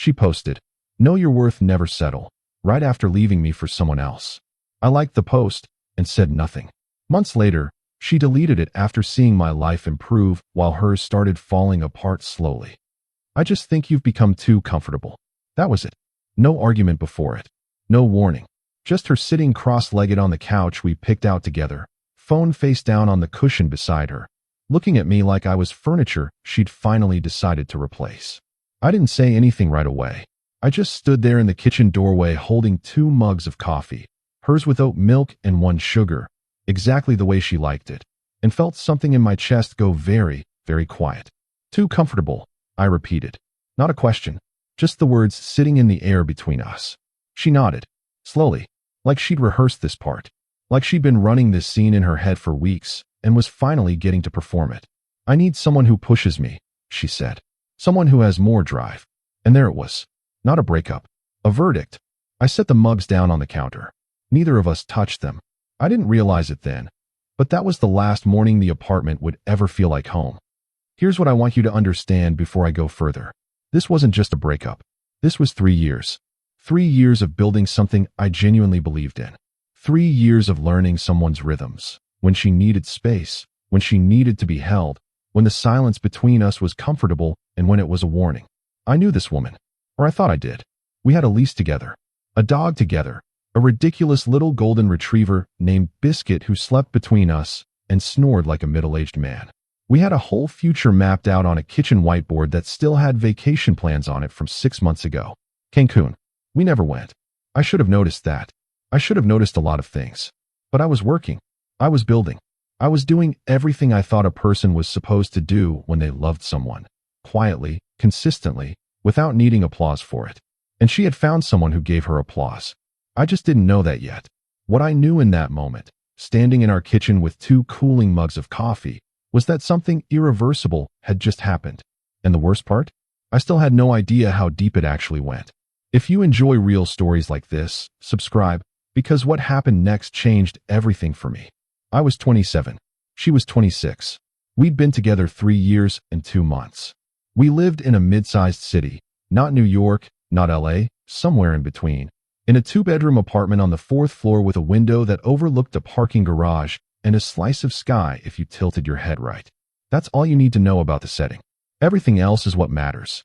She posted, "Know your worth, never settle," right after leaving me for someone else. I liked the post and said nothing. Months later, she deleted it after seeing my life improve while hers started falling apart slowly. "I just think you've become too comfortable." That was it. No argument before it. No warning. Just her sitting cross-legged on the couch we picked out together, phone face down on the cushion beside her, looking at me like I was furniture she'd finally decided to replace. I didn't say anything right away. I just stood there in the kitchen doorway holding 2 mugs of coffee, hers with oat milk and 1 sugar, exactly the way she liked it, and felt something in my chest go very, very quiet. "Too comfortable," I repeated. Not a question, just the words sitting in the air between us. She nodded, slowly, like she'd rehearsed this part, like she'd been running this scene in her head for weeks and was finally getting to perform it. "I need someone who pushes me," she said. "Someone who has more drive." And there it was. Not a breakup. A verdict. I set the mugs down on the counter. Neither of us touched them. I didn't realize it then, but that was the last morning the apartment would ever feel like home. Here's what I want you to understand before I go further. This wasn't just a breakup. This was 3 years. 3 years of building something I genuinely believed in. 3 years of learning someone's rhythms. When she needed space, when she needed to be held, when the silence between us was comfortable, and when it was a warning. I knew this woman, or I thought I did. We had a lease together, a dog together, a ridiculous little golden retriever named Biscuit who slept between us and snored like a middle-aged man. We had a whole future mapped out on a kitchen whiteboard that still had vacation plans on it from 6 months ago. Cancun. We never went. I should have noticed that. I should have noticed a lot of things. But I was working. I was building. I was doing everything I thought a person was supposed to do when they loved someone. Quietly, consistently, without needing applause for it. And she had found someone who gave her applause. I just didn't know that yet. What I knew in that moment, standing in our kitchen with 2 cooling mugs of coffee, was that something irreversible had just happened. And the worst part? I still had no idea how deep it actually went. If you enjoy real stories like this, subscribe, because what happened next changed everything for me. I was 27. She was 26. We'd been together 3 years and 2 months. We lived in a mid-sized city, not New York, not LA, somewhere in between, in a 2-bedroom apartment on the 4th floor with a window that overlooked a parking garage and a slice of sky if you tilted your head right. That's all you need to know about the setting. Everything else is what matters.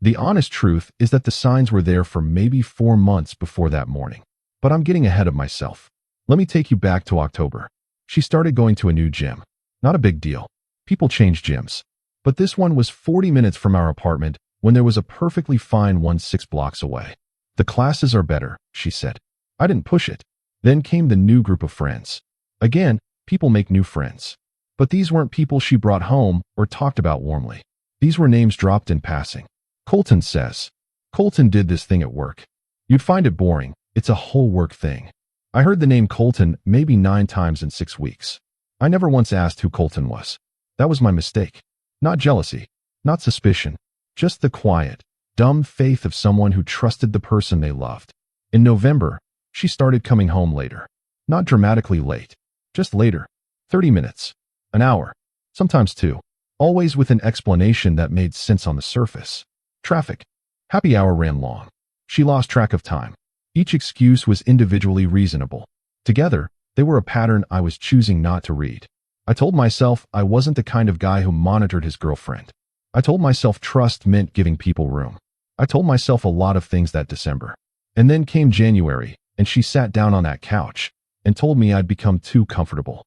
The honest truth is that the signs were there for maybe 4 months before that morning. But I'm getting ahead of myself. Let me take you back to October. She started going to a new gym. Not a big deal. People change gyms. But this one was 40 minutes from our apartment when there was a perfectly fine one 6 blocks away. "The classes are better," she said. I didn't push it. Then came the new group of friends. Again, people make new friends. But these weren't people she brought home or talked about warmly. These were names dropped in passing. "Colton says. Colton did this thing at work. You'd find it boring. It's a whole work thing." I heard the name Colton maybe 9 times in 6 weeks. I never once asked who Colton was. That was my mistake. Not jealousy, not suspicion, just the quiet, dumb faith of someone who trusted the person they loved. In November, she started coming home later. Not dramatically late, just later. 30 minutes, an hour, sometimes 2. Always with an explanation that made sense on the surface. Traffic. Happy hour ran long. She lost track of time. Each excuse was individually reasonable. Together, they were a pattern I was choosing not to read. I told myself I wasn't the kind of guy who monitored his girlfriend. I told myself trust meant giving people room. I told myself a lot of things that December. And then came January, and she sat down on that couch and told me I'd become too comfortable.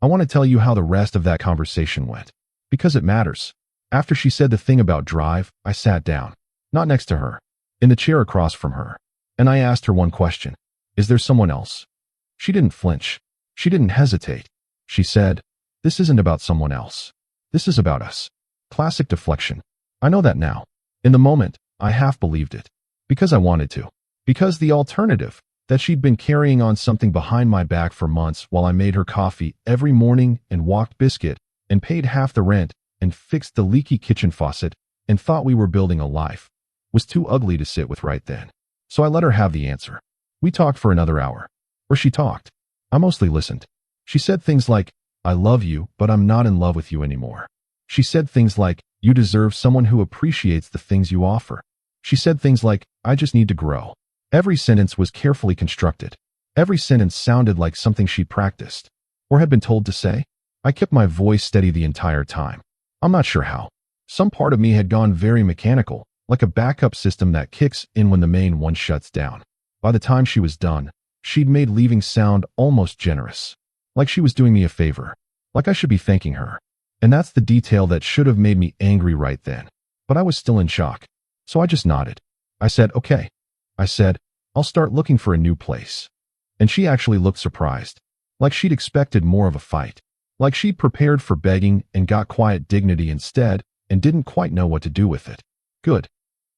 I want to tell you how the rest of that conversation went, because it matters. After she said the thing about drive, I sat down, not next to her, in the chair across from her. And I asked her one question. "Is there someone else?" She didn't flinch. She didn't hesitate. She said, "This isn't about someone else. This is about us." Classic deflection. I know that now. In the moment, I half believed it. Because I wanted to. Because the alternative, that she'd been carrying on something behind my back for months while I made her coffee every morning and walked Biscuit and paid half the rent and fixed the leaky kitchen faucet and thought we were building a life, was too ugly to sit with right then. So I let her have the answer. We talked for another hour. Or she talked. I mostly listened. She said things like, "I love you, but I'm not in love with you anymore." She said things like, "You deserve someone who appreciates the things you offer." She said things like, "I just need to grow." Every sentence was carefully constructed. Every sentence sounded like something she'd practiced or had been told to say. I kept my voice steady the entire time. I'm not sure how. Some part of me had gone very mechanical, like a backup system that kicks in when the main one shuts down. By the time she was done, she'd made leaving sound almost generous. Like she was doing me a favor. Like I should be thanking her. And that's the detail that should have made me angry right then. But I was still in shock. So I just nodded. I said, "Okay." I said, "I'll start looking for a new place." And she actually looked surprised. Like she'd expected more of a fight. Like she'd prepared for begging and got quiet dignity instead and didn't quite know what to do with it. Good.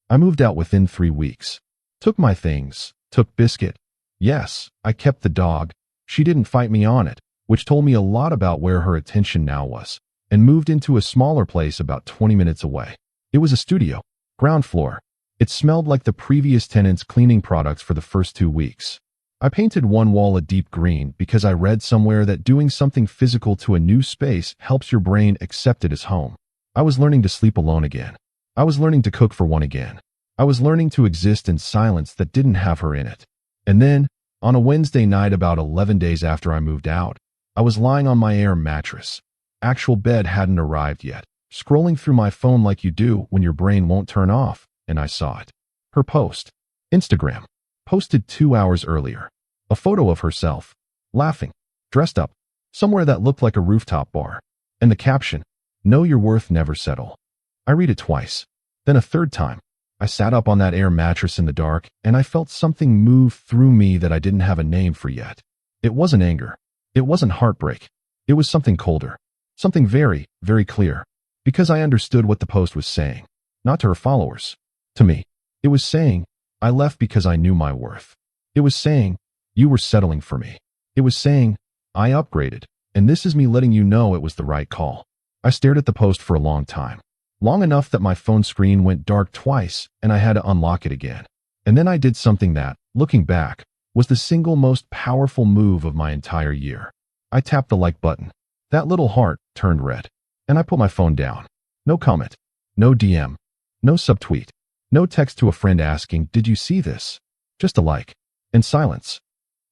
I moved out within 3 weeks. Took my things. Took Biscuit. Yes, I kept the dog. She didn't fight me on it, which told me a lot about where her attention now was, and moved into a smaller place about 20 minutes away. It was a studio. Ground floor. It smelled like the previous tenant's cleaning products for the first 2 weeks. I painted one wall a deep green because I read somewhere that doing something physical to a new space helps your brain accept it as home. I was learning to sleep alone again. I was learning to cook for one again. I was learning to exist in silence that didn't have her in it. And then, on a Wednesday night about 11 days after I moved out, I was lying on my air mattress. Actual bed hadn't arrived yet, scrolling through my phone like you do when your brain won't turn off, and I saw it. Her post. Instagram. Posted 2 hours earlier. A photo of herself, laughing, dressed up, somewhere that looked like a rooftop bar. And the caption, "Know your worth, never settle." I read it twice. Then a third time. I sat up on that air mattress in the dark, and I felt something move through me that I didn't have a name for yet. It wasn't anger. It wasn't heartbreak. It was something colder. Something very, very clear. Because I understood what the post was saying. Not to her followers. To me. It was saying, I left because I knew my worth. It was saying, you were settling for me. It was saying, I upgraded, and this is me letting you know it was the right call. I stared at the post for a long time. Long enough that my phone screen went dark twice and I had to unlock it again. And then I did something that, looking back, was the single most powerful move of my entire year. I tapped the like button. That little heart turned red. And I put my phone down. No comment. No DM. No subtweet. No text to a friend asking, "Did you see this?" Just a like. And silence.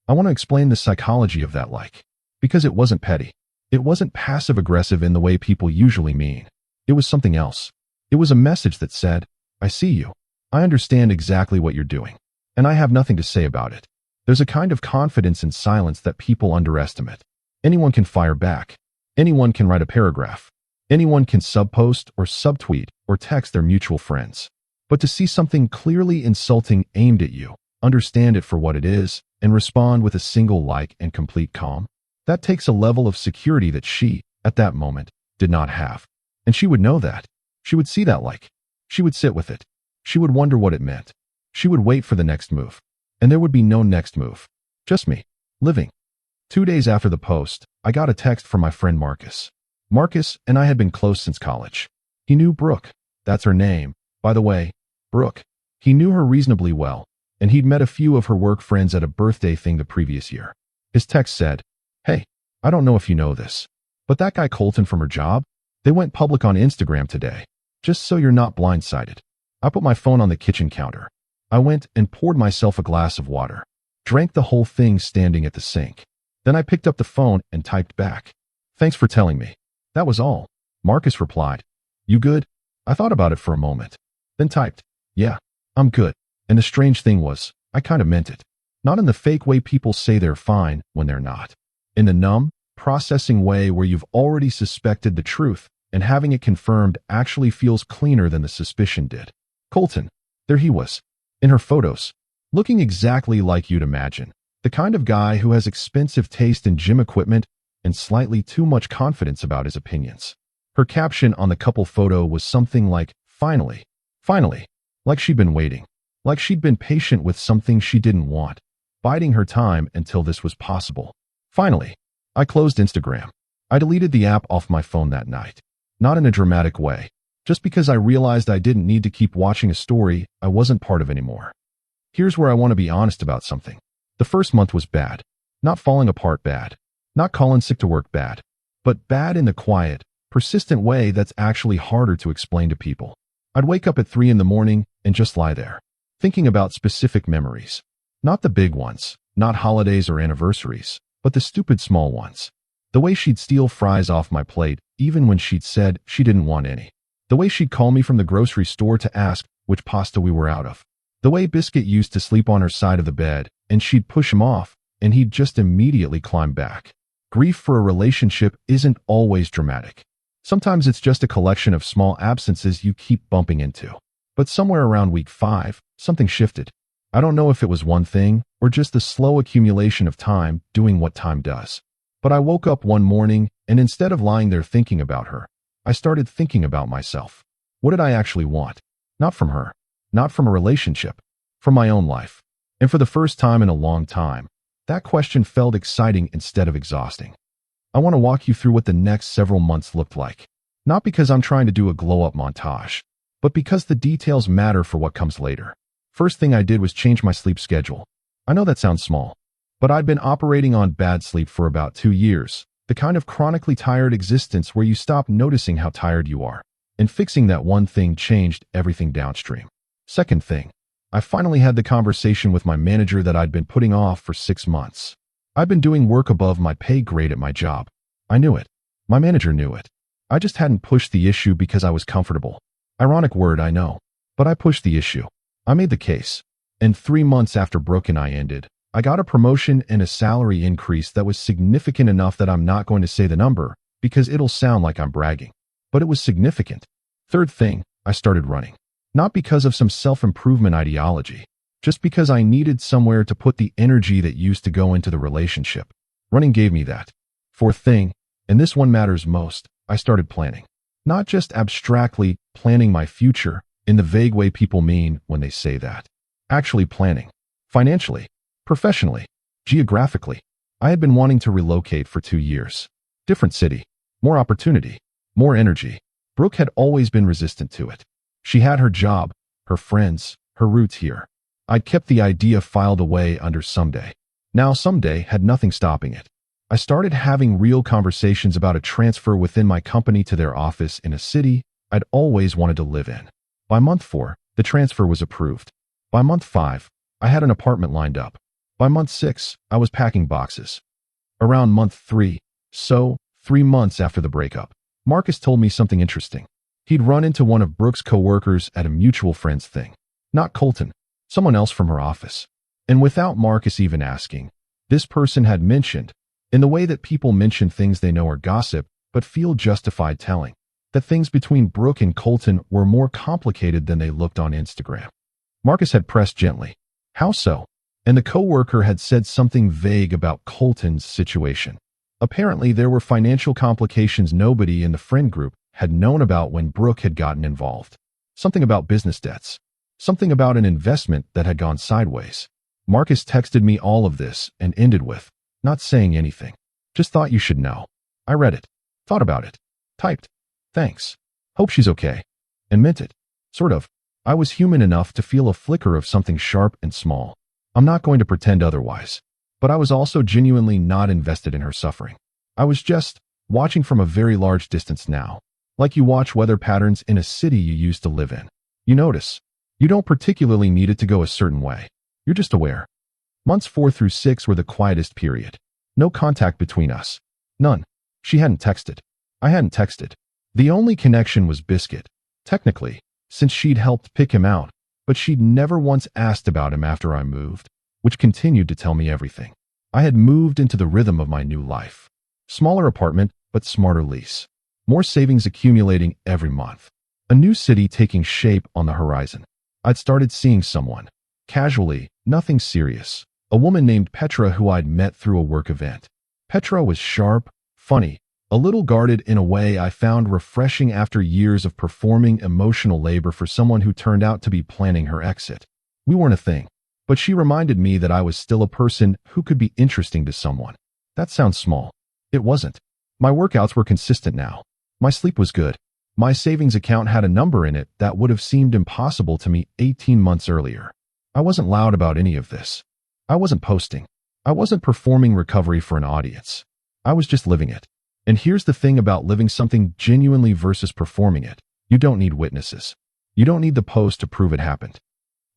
I want to explain the psychology of that like. Because it wasn't petty. It wasn't passive-aggressive in the way people usually mean. It was something else. It was a message that said, I see you. I understand exactly what you're doing. And I have nothing to say about it. There's a kind of confidence in silence that people underestimate. Anyone can fire back. Anyone can write a paragraph. Anyone can subpost or subtweet or text their mutual friends. But to see something clearly insulting aimed at you, understand it for what it is, and respond with a single like and complete calm, that takes a level of security that she, at that moment, did not have. And she would know that. She would see that like. She would sit with it. She would wonder what it meant. She would wait for the next move. And there would be no next move. Just me. Living. 2 days after the post, I got a text from my friend Marcus. Marcus and I had been close since college. He knew Brooke. That's her name. By the way, Brooke. He knew her reasonably well, and he'd met a few of her work friends at a birthday thing the previous year. His text said, "Hey, I don't know if you know this, but that guy Colton from her job, they went public on Instagram today. Just so you're not blindsided." I put my phone on the kitchen counter. I went and poured myself a glass of water. Drank the whole thing standing at the sink. Then I picked up the phone and typed back, "Thanks for telling me." That was all. Marcus replied, "You good?" I thought about it for a moment. Then typed, "Yeah, I'm good." And the strange thing was, I kind of meant it. Not in the fake way people say they're fine when they're not. In the numb, processing way where you've already suspected the truth, and having it confirmed actually feels cleaner than the suspicion did. Colton. There he was. In her photos. Looking exactly like you'd imagine. The kind of guy who has expensive taste in gym equipment and slightly too much confidence about his opinions. Her caption on the couple photo was something like, "Finally. Finally." Like she'd been waiting. Like she'd been patient with something she didn't want. Biding her time until this was possible. Finally. I closed Instagram. I deleted the app off my phone that night. Not in a dramatic way. Just because I realized I didn't need to keep watching a story I wasn't part of anymore. Here's where I want to be honest about something. The first month was bad. Not falling apart bad. Not calling sick to work bad. But bad in the quiet, persistent way that's actually harder to explain to people. I'd wake up at 3 in the morning and just lie there, thinking about specific memories. Not the big ones, not holidays or anniversaries, but the stupid small ones. The way she'd steal fries off my plate, even when she'd said she didn't want any. The way she'd call me from the grocery store to ask which pasta we were out of. The way Biscuit used to sleep on her side of the bed, and she'd push him off, and he'd just immediately climb back. Grief for a relationship isn't always dramatic. Sometimes it's just a collection of small absences you keep bumping into. But somewhere around week 5, something shifted. I don't know if it was one thing, or just the slow accumulation of time doing what time does. But I woke up one morning, and instead of lying there thinking about her, I started thinking about myself. What did I actually want? Not from her. Not from a relationship. From my own life. And for the first time in a long time, that question felt exciting instead of exhausting. I want to walk you through what the next several months looked like. Not because I'm trying to do a glow-up montage, but because the details matter for what comes later. First thing I did was change my sleep schedule. I know that sounds small, but I'd been operating on bad sleep for about 2 years, the kind of chronically tired existence where you stop noticing how tired you are. And fixing that one thing changed everything downstream. Second thing, I finally had the conversation with my manager that I'd been putting off for 6 months. I'd been doing work above my pay grade at my job. I knew it. My manager knew it. I just hadn't pushed the issue because I was comfortable. Ironic word, I know. But I pushed the issue. I made the case. And 3 months after Brooke and I ended, I got a promotion and a salary increase that was significant enough that I'm not going to say the number because it'll sound like I'm bragging. But it was significant. Third thing, I started running. Not because of some self-improvement ideology, just because I needed somewhere to put the energy that used to go into the relationship. Running gave me that. Fourth thing, and this one matters most, I started planning. Not just abstractly planning my future in the vague way people mean when they say that. Actually planning. Financially, professionally, geographically. I had been wanting to relocate for 2 years. Different city, more opportunity, more energy. Brooke had always been resistant to it. She had her job, her friends, her roots here. I'd kept the idea filed away under someday. Now someday had nothing stopping it. I started having real conversations about a transfer within my company to their office in a city I'd always wanted to live in. By month 4, the transfer was approved. By month 5, I had an apartment lined up. By month 6, I was packing boxes. Around month 3, so 3 months after the breakup, Marcus told me something interesting. He'd run into one of Brooke's coworkers at a mutual friends thing. Not Colton, someone else from her office. And without Marcus even asking, this person had mentioned, in the way that people mention things they know are gossip but feel justified telling, that things between Brooke and Colton were more complicated than they looked on Instagram. Marcus had pressed gently. How so? And the coworker had said something vague about Colton's situation. Apparently, there were financial complications nobody in the friend group had known about when Brooke had gotten involved. Something about business debts. Something about an investment that had gone sideways. Marcus texted me all of this and ended with, not saying anything. Just thought you should know. I read it. Thought about it. Typed. Thanks. Hope she's okay. And meant it. Sort of. I was human enough to feel a flicker of something sharp and small. I'm not going to pretend otherwise. But I was also genuinely not invested in her suffering. I was just watching from a very large distance now. Like you watch weather patterns in a city you used to live in. You notice. You don't particularly need it to go a certain way. You're just aware. Months 4 through 6 were the quietest period. No contact between us. None. She hadn't texted. I hadn't texted. The only connection was Biscuit. Technically, since she'd helped pick him out, but she'd never once asked about him after I moved, which continued to tell me everything. I had moved into the rhythm of my new life. Smaller apartment, but smarter lease. More savings accumulating every month. A new city taking shape on the horizon. I'd started seeing someone. Casually, nothing serious. A woman named Petra who I'd met through a work event. Petra was sharp, funny, a little guarded in a way I found refreshing after years of performing emotional labor for someone who turned out to be planning her exit. We weren't a thing, but she reminded me that I was still a person who could be interesting to someone. That sounds small. It wasn't. My workouts were consistent now. My sleep was good. My savings account had a number in it that would have seemed impossible to me 18 months earlier. I wasn't loud about any of this. I wasn't posting. I wasn't performing recovery for an audience. I was just living it. And here's the thing about living something genuinely versus performing it. You don't need witnesses. You don't need the post to prove it happened.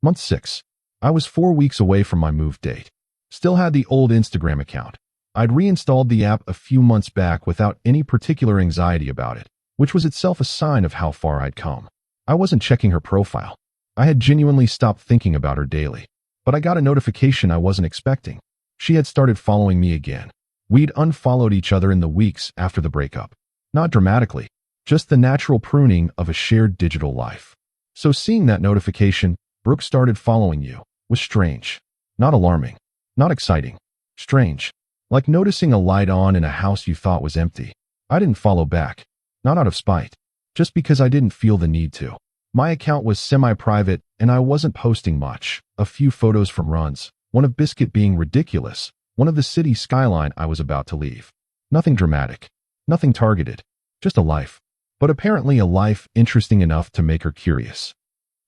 Month 6. I was 4 weeks away from my move date. Still had the old Instagram account. I'd reinstalled the app a few months back without any particular anxiety about it, which was itself a sign of how far I'd come. I wasn't checking her profile. I had genuinely stopped thinking about her daily. But I got a notification I wasn't expecting. She had started following me again. We'd unfollowed each other in the weeks after the breakup. Not dramatically, just the natural pruning of a shared digital life. So seeing that notification, Brooke started following you, was strange. Not alarming. Not exciting. Strange. Like noticing a light on in a house you thought was empty. I didn't follow back. Not out of spite. Just because I didn't feel the need to. My account was semi-private and I wasn't posting much. A few photos from runs, one of Biscuit being ridiculous, one of the city skyline I was about to leave. Nothing dramatic. Nothing targeted. Just a life. But apparently a life interesting enough to make her curious.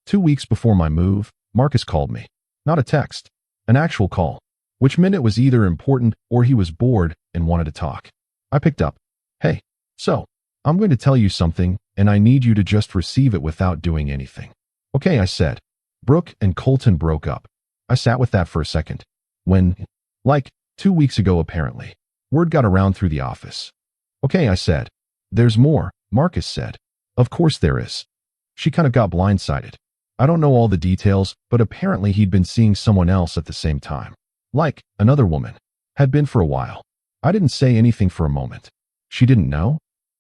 2 weeks before my move, Marcus called me. Not a text. An actual call. Which meant it was either important or he was bored and wanted to talk. I picked up. Hey, so, I'm going to tell you something, and I need you to just receive it without doing anything. Okay, I said. Brooke and Colton broke up. I sat with that for a second. When, like, 2 weeks ago apparently. Word got around through the office. Okay, I said. There's more, Marcus said. Of course there is. She kind of got blindsided. I don't know all the details, but apparently he'd been seeing someone else at the same time. Like, another woman. Had been for a while. I didn't say anything for a moment. She didn't know?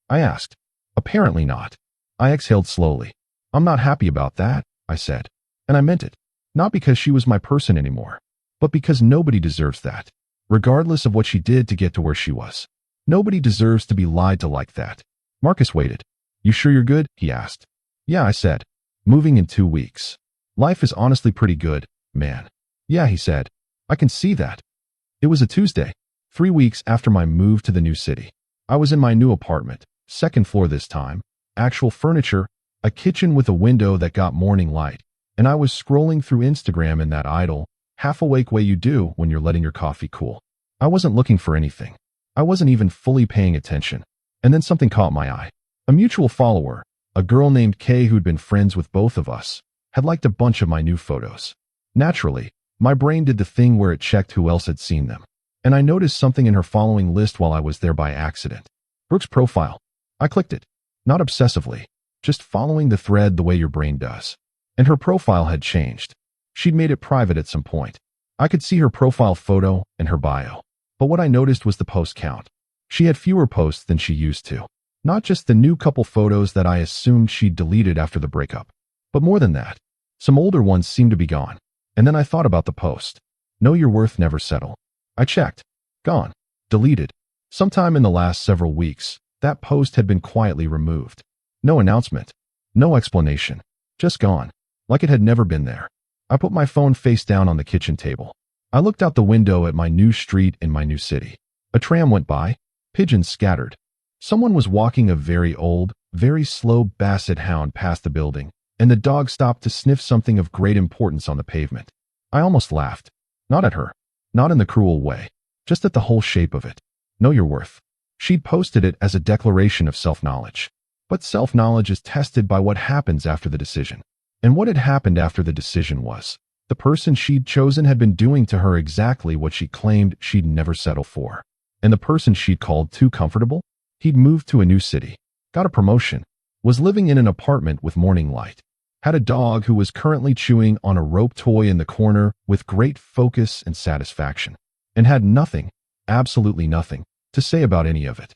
I asked. Apparently not. I exhaled slowly. I'm not happy about that, I said. And I meant it. Not because she was my person anymore, but because nobody deserves that. Regardless of what she did to get to where she was. Nobody deserves to be lied to like that. Marcus waited. You sure you're good? He asked. Yeah, I said. Moving in 2 weeks. Life is honestly pretty good, man. Yeah, he said. I can see that. It was a Tuesday, 3 weeks after my move to the new city. I was in my new apartment, 2nd floor this time, actual furniture, a kitchen with a window that got morning light, and I was scrolling through Instagram in that idle, half-awake way you do when you're letting your coffee cool. I wasn't looking for anything. I wasn't even fully paying attention. And then something caught my eye. A mutual follower, a girl named Kay who'd been friends with both of us, had liked a bunch of my new photos. Naturally, my brain did the thing where it checked who else had seen them. And I noticed something in her following list while I was there by accident. Brooke's profile. I clicked it. Not obsessively. Just following the thread the way your brain does. And her profile had changed. She'd made it private at some point. I could see her profile photo and her bio. But what I noticed was the post count. She had fewer posts than she used to. Not just the new couple photos that I assumed she'd deleted after the breakup. But more than that. Some older ones seemed to be gone. And then I thought about the post. Know your worth, never settle. I checked. Gone. Deleted. Sometime in the last several weeks, that post had been quietly removed. No announcement. No explanation. Just gone. Like it had never been there. I put my phone face down on the kitchen table. I looked out the window at my new street in my new city. A tram went by. Pigeons scattered. Someone was walking a very old, very slow basset hound past the building, and the dog stopped to sniff something of great importance on the pavement. I almost laughed. Not at her. Not in the cruel way. Just at the whole shape of it. Know your worth. She'd posted it as a declaration of self-knowledge. But self-knowledge is tested by what happens after the decision. And what had happened after the decision was, the person she'd chosen had been doing to her exactly what she claimed she'd never settle for. And the person she'd called too comfortable? He'd moved to a new city, got a promotion, was living in an apartment with morning light, had a dog who was currently chewing on a rope toy in the corner with great focus and satisfaction, and had nothing, absolutely nothing, to say about any of it.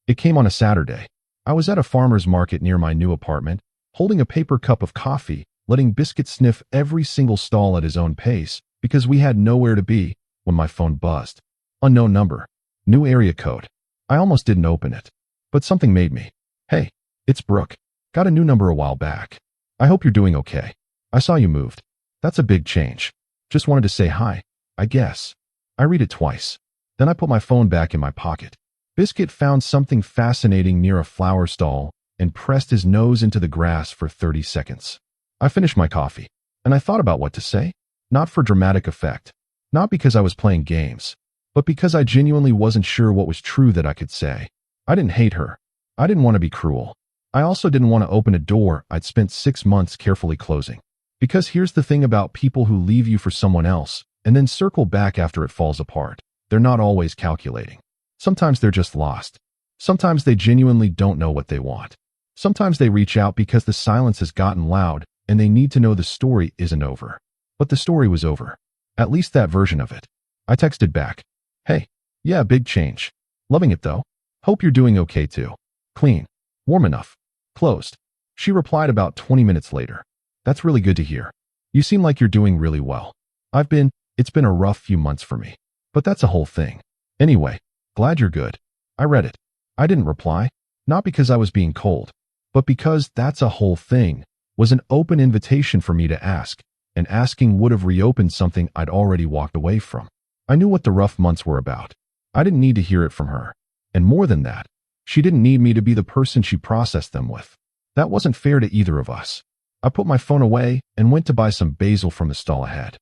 It came on a Saturday. I was at a farmer's market near my new apartment, holding a paper cup of coffee, letting Biscuit sniff every single stall at his own pace because we had nowhere to be, when my phone buzzed. Unknown number. New area code. I almost didn't open it. But something made me. Hey, it's Brooke. Got a new number a while back. I hope you're doing okay. I saw you moved. That's a big change. Just wanted to say hi, I guess. I read it twice. Then I put my phone back in my pocket. Biscuit found something fascinating near a flower stall and pressed his nose into the grass for 30 seconds. I finished my coffee, and I thought about what to say. Not for dramatic effect. Not because I was playing games, but because I genuinely wasn't sure what was true that I could say. I didn't hate her. I didn't want to be cruel. I also didn't want to open a door I'd spent 6 months carefully closing. Because here's the thing about people who leave you for someone else and then circle back after it falls apart. They're not always calculating. Sometimes they're just lost. Sometimes they genuinely don't know what they want. Sometimes they reach out because the silence has gotten loud and they need to know the story isn't over. But the story was over. At least that version of it. I texted back. Hey, yeah, big change. Loving it though. Hope you're doing okay too. Clean. Warm enough. Closed. She replied about 20 minutes later. That's really good to hear. You seem like you're doing really well. It's been a rough few months for me. But that's a whole thing. Anyway, glad you're good. I read it. I didn't reply. Not because I was being cold, but because that's a whole thing was an open invitation for me to ask, and asking would have reopened something I'd already walked away from. I knew what the rough months were about. I didn't need to hear it from her. And more than that, she didn't need me to be the person she processed them with. That wasn't fair to either of us. I put my phone away and went to buy some basil from the stall ahead.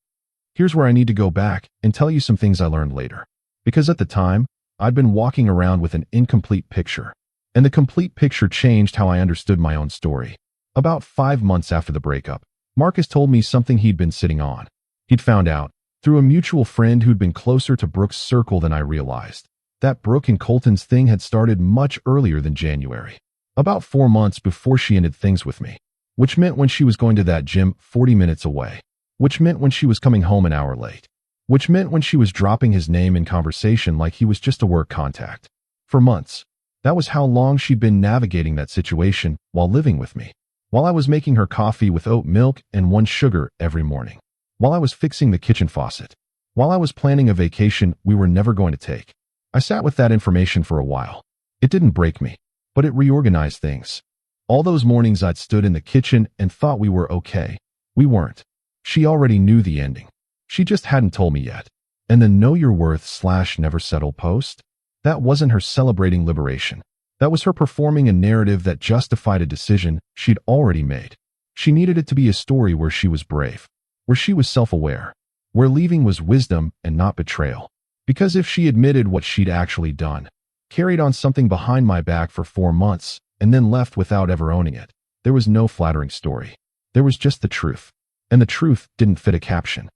Here's where I need to go back and tell you some things I learned later. Because at the time, I'd been walking around with an incomplete picture. And the complete picture changed how I understood my own story. About 5 months after the breakup, Marcus told me something he'd been sitting on. He'd found out, through a mutual friend who'd been closer to Brooke's circle than I realized, that Brooke and Colton's thing had started much earlier than January. About 4 months before she ended things with me. Which meant when she was going to that gym 40 minutes away. Which meant when she was coming home an hour late. Which meant when she was dropping his name in conversation like he was just a work contact. For months. That was how long she'd been navigating that situation while living with me. While I was making her coffee with oat milk and 1 sugar every morning. While I was fixing the kitchen faucet. While I was planning a vacation we were never going to take. I sat with that information for a while. It didn't break me, but it reorganized things. All those mornings I'd stood in the kitchen and thought we were okay. We weren't. She already knew the ending. She just hadn't told me yet. And the Know Your Worth / Never Settle post? That wasn't her celebrating liberation. That was her performing a narrative that justified a decision she'd already made. She needed it to be a story where she was brave. Where she was self-aware. Where leaving was wisdom and not betrayal. Because if she admitted what she'd actually done, carried on something behind my back for 4 months, and then left without ever owning it, there was no flattering story. There was just the truth. And the truth didn't fit a caption.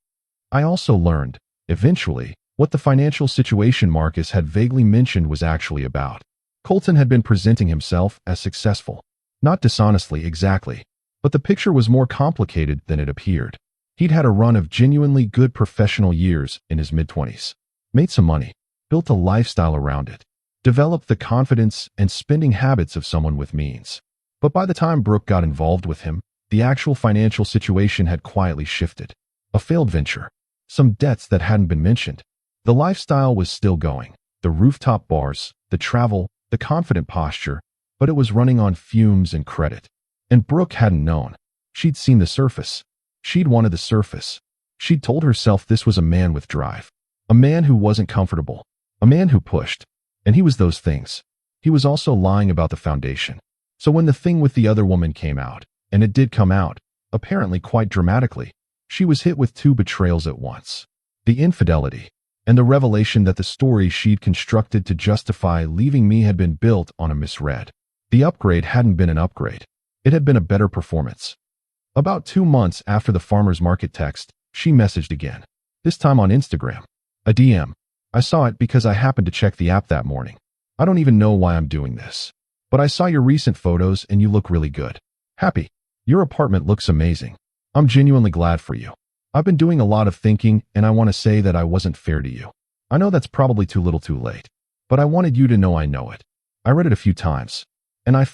I also learned, eventually, what the financial situation Marcus had vaguely mentioned was actually about. Colton had been presenting himself as successful. Not dishonestly exactly, but the picture was more complicated than it appeared. He'd had a run of genuinely good professional years in his mid-20s. Made some money, built a lifestyle around it, developed the confidence and spending habits of someone with means. But by the time Brooke got involved with him, the actual financial situation had quietly shifted. A failed venture. Some debts that hadn't been mentioned. The lifestyle was still going. The rooftop bars, the travel, the confident posture, but it was running on fumes and credit. And Brooke hadn't known. She'd seen the surface. She'd wanted the surface. She'd told herself this was a man with drive. A man who wasn't comfortable. A man who pushed. And he was those things. He was also lying about the foundation. So when the thing with the other woman came out, and it did come out, apparently quite dramatically, she was hit with 2 betrayals at once. The infidelity, and the revelation that the story she'd constructed to justify leaving me had been built on a misread. The upgrade hadn't been an upgrade. It had been a better performance. About 2 months after the farmer's market text, she messaged again. This time on Instagram. A DM. I saw it because I happened to check the app that morning. I don't even know why I'm doing this. But I saw your recent photos and you look really good. Happy. Your apartment looks amazing. I'm genuinely glad for you. I've been doing a lot of thinking and I want to say that I wasn't fair to you. I know that's probably too little too late. But I wanted you to know I know it. I read it a few times. And I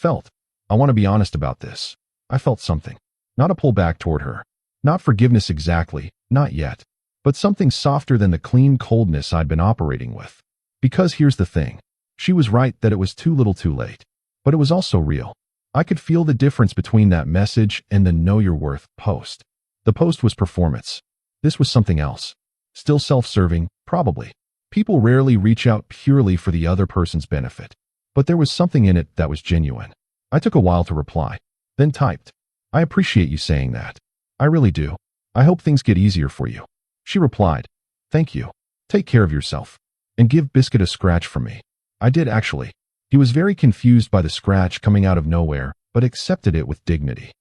want to be honest about this. I felt something. Not a pullback toward her. Not forgiveness exactly, not yet. But something softer than the clean coldness I'd been operating with. Because here's the thing. She was right that it was too little too late. But it was also real. I could feel the difference between that message and the Know Your Worth post. The post was performance. This was something else. Still self-serving, probably. People rarely reach out purely for the other person's benefit. But there was something in it that was genuine. I took a while to reply. Then typed. I appreciate you saying that. I really do. I hope things get easier for you. She replied. Thank you. Take care of yourself. And give Biscuit a scratch from me. I did actually. He was very confused by the scratch coming out of nowhere, but accepted it with dignity.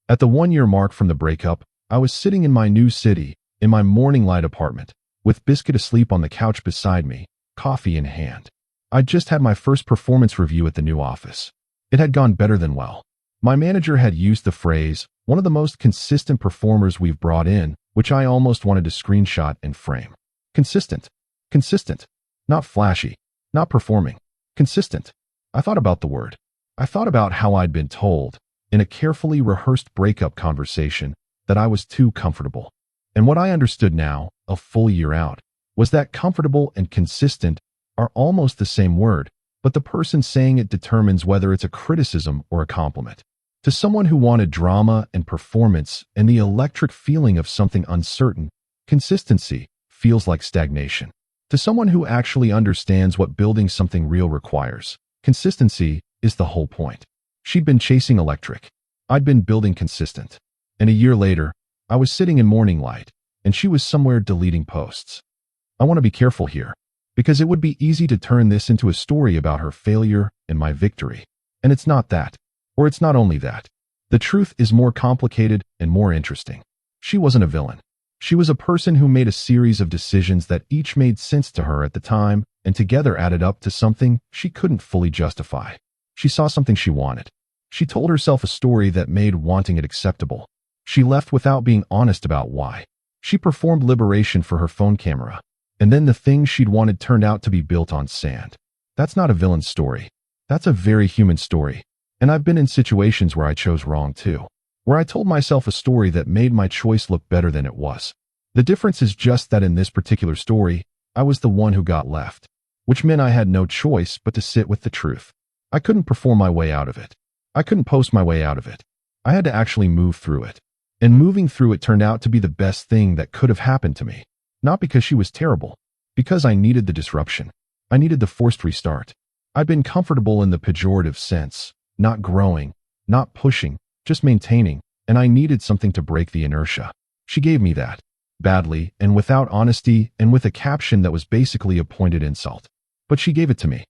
At the 1-year mark from the breakup, I was sitting in my new city, in my morning light apartment, with Biscuit asleep on the couch beside me, coffee in hand. I'd just had my first performance review at the new office. It had gone better than well. My manager had used the phrase, "one of the most consistent performers we've brought in," which I almost wanted to screenshot and frame. Consistent. Consistent. Not flashy. Not performing. Consistent. I thought about the word. I thought about how I'd been told, in a carefully rehearsed breakup conversation, that I was too comfortable. And what I understood now, a full year out, was that comfortable and consistent are almost the same word, but the person saying it determines whether it's a criticism or a compliment. To someone who wanted drama and performance and the electric feeling of something uncertain, consistency feels like stagnation. To someone who actually understands what building something real requires, consistency is the whole point. She'd been chasing electric. I'd been building consistent. And a year later, I was sitting in morning light, and she was somewhere deleting posts. I want to be careful here, because it would be easy to turn this into a story about her failure and my victory. And it's not that. Or it's not only that. The truth is more complicated and more interesting. She wasn't a villain. She was a person who made a series of decisions that each made sense to her at the time and together added up to something she couldn't fully justify. She saw something she wanted. She told herself a story that made wanting it acceptable. She left without being honest about why. She performed liberation for her phone camera. And then the thing she'd wanted turned out to be built on sand. That's not a villain's story. That's a very human story. And I've been in situations where I chose wrong too. Where I told myself a story that made my choice look better than it was. The difference is just that in this particular story, I was the one who got left. Which meant I had no choice but to sit with the truth. I couldn't perform my way out of it. I couldn't post my way out of it. I had to actually move through it. And moving through it turned out to be the best thing that could have happened to me. Not because she was terrible. Because I needed the disruption. I needed the forced restart. I'd been comfortable in the pejorative sense. Not growing, not pushing, just maintaining, and I needed something to break the inertia. She gave me that. Badly, and without honesty, and with a caption that was basically a pointed insult. But she gave it to me.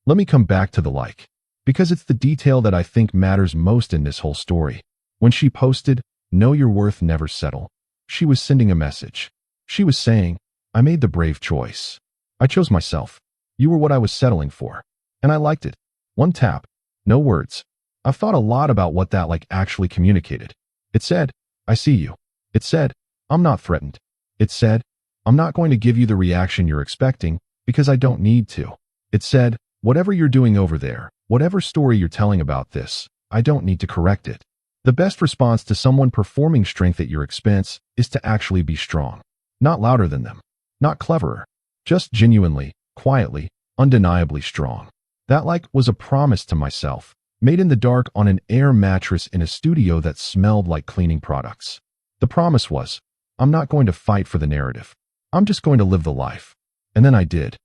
Let me come back to the like. Because it's the detail that I think matters most in this whole story. When she posted, "Know your worth, never settle," she was sending a message. She was saying, I made the brave choice. I chose myself. You were what I was settling for. And I liked it. One tap. No words. I've thought a lot about what that like actually communicated. It said, I see you. It said, I'm not threatened. It said, I'm not going to give you the reaction you're expecting because I don't need to. It said, whatever you're doing over there, whatever story you're telling about this, I don't need to correct it. The best response to someone performing strength at your expense is to actually be strong. Not louder than them. Not cleverer. Just genuinely, quietly, undeniably strong. That like was a promise to myself, made in the dark on an air mattress in a studio that smelled like cleaning products. The promise was, I'm not going to fight for the narrative. I'm just going to live the life. And then I did.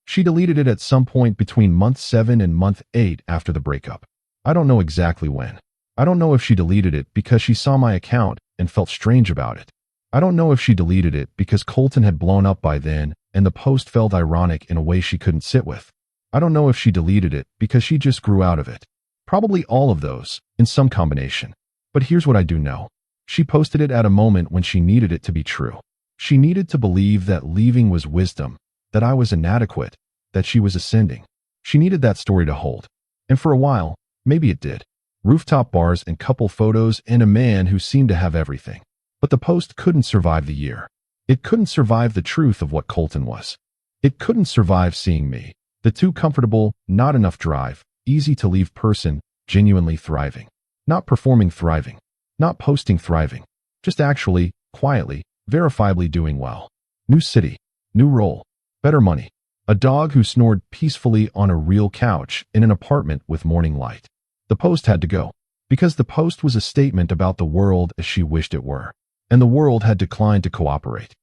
She deleted it at some point between month 7 and month 8 after the breakup. I don't know exactly when. I don't know if she deleted it because she saw my account and felt strange about it. I don't know if she deleted it because Colton had blown up by then and the post felt ironic in a way she couldn't sit with. I don't know if she deleted it because she just grew out of it. Probably all of those, in some combination. But here's what I do know. She posted it at a moment when she needed it to be true. She needed to believe that leaving was wisdom, that I was inadequate, that she was ascending. She needed that story to hold. And for a while, maybe it did. Rooftop bars and couple photos and a man who seemed to have everything. But the post couldn't survive the year. It couldn't survive the truth of what Colton was. It couldn't survive seeing me, the too comfortable, not enough drive, easy to leave person, genuinely thriving. Not performing thriving. Not posting thriving. Just actually, quietly, verifiably doing well. New city. New role. Better money. A dog who snored peacefully on a real couch in an apartment with morning light. The post had to go. Because the post was a statement about the world as she wished it were. And the world had declined to cooperate.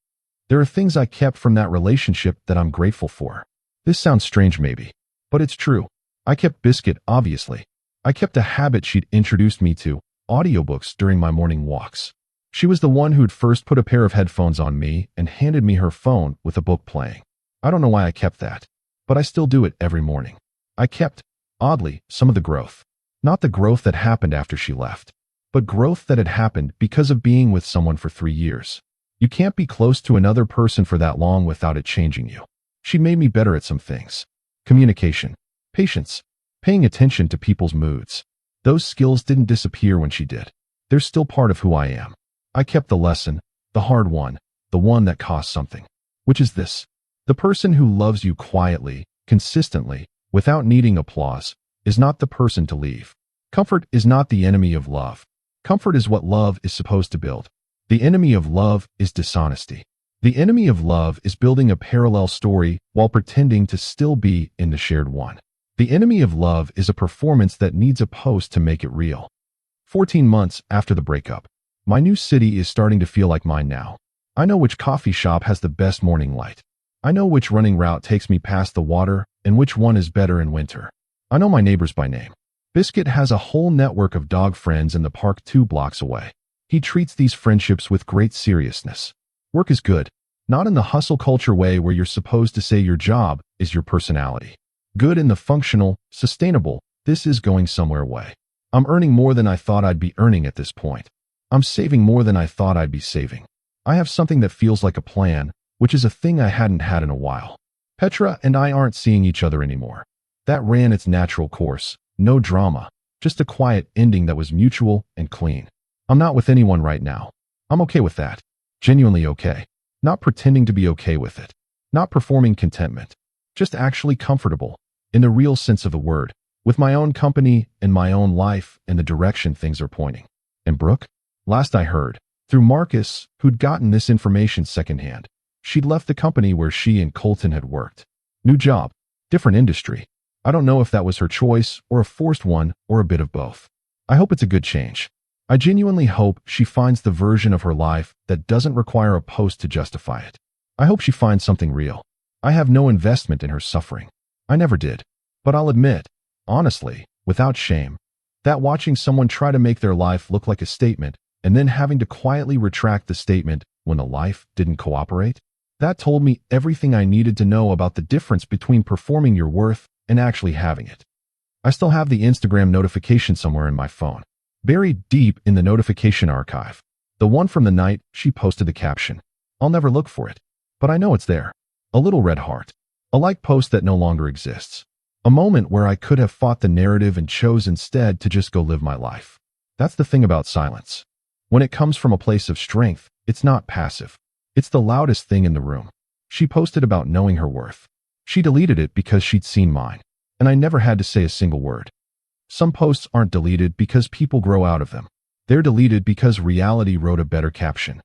There are things I kept from that relationship that I'm grateful for. This sounds strange maybe, but it's true. I kept Biscuit, obviously. I kept a habit she'd introduced me to, audiobooks during my morning walks. She was the one who'd first put a pair of headphones on me and handed me her phone with a book playing. I don't know why I kept that, but I still do it every morning. I kept, oddly, some of the growth. Not the growth that happened after she left, but growth that had happened because of being with someone for 3 years. You can't be close to another person for that long without it changing you. She made me better at some things. Communication, patience, paying attention to people's moods. Those skills didn't disappear when she did. They're still part of who I am. I kept the lesson, the hard one, the one that cost something. Which is this. The person who loves you quietly, consistently, without needing applause, is not the person to leave. Comfort is not the enemy of love. Comfort is what love is supposed to build. The enemy of love is dishonesty. The enemy of love is building a parallel story while pretending to still be in the shared one. The enemy of love is a performance that needs a post to make it real. 14 months after the breakup. My new city is starting to feel like mine now. I know which coffee shop has the best morning light. I know which running route takes me past the water and which one is better in winter. I know my neighbors by name. Biscuit has a whole network of dog friends in the park 2 blocks away. He treats these friendships with great seriousness. Work is good, not in the hustle culture way where you're supposed to say your job is your personality. Good in the functional, sustainable, this is going somewhere way. I'm earning more than I thought I'd be earning at this point. I'm saving more than I thought I'd be saving. I have something that feels like a plan, which is a thing I hadn't had in a while. Petra and I aren't seeing each other anymore. That ran its natural course. No drama, just a quiet ending that was mutual and clean. I'm not with anyone right now. I'm okay with that. Genuinely okay. Not pretending to be okay with it. Not performing contentment. Just actually comfortable, in the real sense of the word, with my own company and my own life and the direction things are pointing. And Brooke? Last I heard, through Marcus, who'd gotten this information secondhand, she'd left the company where she and Colton had worked. New job, different industry. I don't know if that was her choice or a forced one or a bit of both. I hope it's a good change. I genuinely hope she finds the version of her life that doesn't require a post to justify it. I hope she finds something real. I have no investment in her suffering. I never did. But I'll admit, honestly, without shame, that watching someone try to make their life look like a statement and then having to quietly retract the statement when the life didn't cooperate, that told me everything I needed to know about the difference between performing your worth and actually having it. I still have the Instagram notification somewhere in my phone, buried deep in the notification archive. The one from the night she posted the caption. I'll never look for it, but I know it's there. A little red heart. A like post that no longer exists. A moment where I could have fought the narrative and chose instead to just go live my life. That's the thing about silence. When it comes from a place of strength, it's not passive. It's the loudest thing in the room. She posted about knowing her worth. She deleted it because she'd seen mine, and I never had to say a single word. Some posts aren't deleted because people grow out of them. They're deleted because reality wrote a better caption.